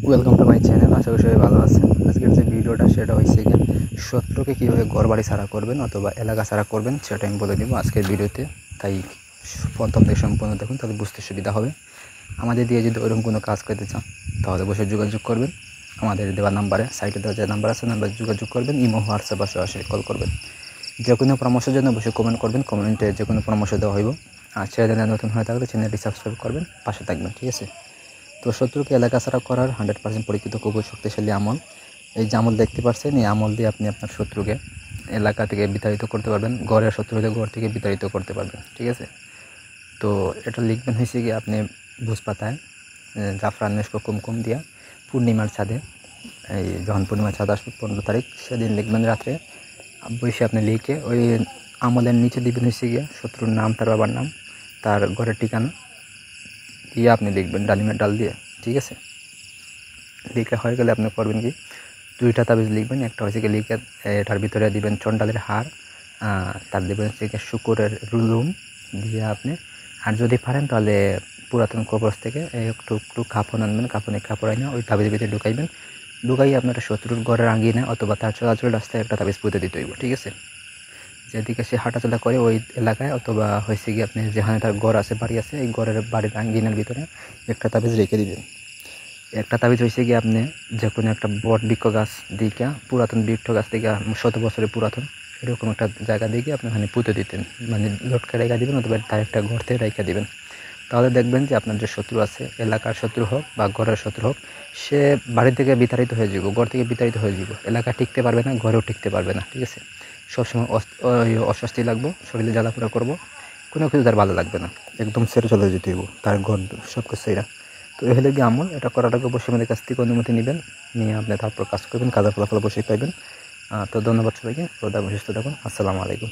Welcome to my channel. আশা করি সবাই ভালো আছেন। আজকের যে ভিডিওটা সেটা হচ্ছে গিয়ে শত্রুকে কীভাবে ঘরবাড়ি ছাড়া করবেন অথবা এলাকা ছাড়া করবেন সেটা আমি বলে দেব আজকের ভিডিওতে। তাই প্রথম থেকে সম্পূর্ণ দেখুন, তাহলে বুঝতে সুবিধা হবে। আমাদের দিয়ে যদি ওইরকম কোনো কাজ করতে চান তাহলে অবশ্যই যোগাযোগ করবেন আমাদের দেওয়া নাম্বারে, সাইটে দেওয়া যে নাম্বার আছে নাম্বারে যোগাযোগ করবেন। ইমো, হোয়াটসঅ্যাপ বা সরাসরি কল করবেন। যে কোনো পরামর্শের জন্য অবশ্যই কমেন্ট করবেন, কমেন্টে যে কোনো পরামর্শ দেওয়া হইব। আর চ্যানেলে নতুন হয়ে থাকলে চ্যানেলটি সাবস্ক্রাইব করবেন, পাশে থাকবেন, ঠিক আছে? তো শত্রুকে এলাকা ছাড়া করার 100% পরীক্ষিত খুবই শক্তিশালী আমল। এই যে আমল দেখতে পাচ্ছেন, এই আমল দিয়ে আপনি আপনার শত্রুকে এলাকা থেকে বিতাড়িত করতে পারবেন। ঘরের শত্রু হলে ঘর থেকে বিতাড়িত করতে পারবেন, ঠিক আছে? তো এটা লিখবেন হয়েছে কি, আপনি ভোজ পাতায় জাফরান মেশক কুমকুম দিয়া পূর্ণিমার ছাদে, এই যখন পূর্ণিমার ছাদ আসবে 15 তারিখ, সেদিন লিখবেন রাত্রে বসে আপনি লিখে ওই আমলের নিচে দিবেন হয়েছে গিয়ে শত্রুর নাম, তার বাবার নাম, তার ঘরের ঠিকানা দিয়ে আপনি লিখবেন ডালিমের ডাল দিয়ে, ঠিক আছে? লিখে হয়ে গেলে আপনি করবেন কি, 2টা তাবিজ লিখবেন। একটা হচ্ছে কি লিখে এটার ভিতরে দিবেন চন্ডালের হার, তার দিবেন হচ্ছে কি শুকুরের রুলুম দিয়ে আপনি। আর যদি পারেন তাহলে পুরাতন কবর থেকে একটু একটু কাপড় আনবেন, কাপড় আনে ওই তাবিজের ভিতরে ঢুকাই আপনার শত্রুর ঘরের আঙ্গিনা অথবা তার চলাচল রাস্তায় একটা তাবিজ পুঁতে দিতে হইব, ঠিক আছে? যেদিকে সে হাঁটাচলা করে ওই এলাকায় অথবা হয়েছে কি আপনি যেখানে তার ঘর আছে, বাড়ি আছে, এই ঘরের বাড়ির আঙ্গিনার ভিতরে একটা তাবিজ রেখে দিবেন। একটা তাবিজ হয়েছে কি, আপনি যে কোনো একটা বট বৃক্ষ গাছ দিকে, পুরাতন বৃক্ষ গাছ থেকে 100 বছরের পুরাতন এরকম একটা জায়গা দিকে আপনি ওখানে পুঁতে দিতেন, মানে লটকে রেখে দিবেন অথবা তার একটা ঘর থেকে রেখে দিবেন। তাহলে দেখবেন যে আপনার যে শত্রু আছে, এলাকার শত্রু হোক বা ঘরের শত্রু হোক, সে বাড়ি থেকে বিতাড়িত হয়ে যাব, ঘর থেকে বিতাড়িত হয়ে যাব, এলাকা টিকতে পারবে না, ঘরেও টিকতে পারবে না, ঠিক আছে? সবসময় অস্বস্তি লাগবো, শরীরে জ্বালাপোড়া করবো, কোনো কিছু তার ভালো লাগবে না, একদম সেরে চলে যেতে হইব তার ঘর সব কিছু এরা। তো এই হলে গিয়ে আমল। এটা করার আগে অবশ্যই আমাদের কাছ থেকে অনুমতি নেবেন, নিয়ে আপনি তারপর কাজ করবেন, কাজের ফলাফল অবশ্যই পাইবেন। তো ধন্যবাদ সবাইকে, সুস্থ থাকুন, আসসালামু আলাইকুম।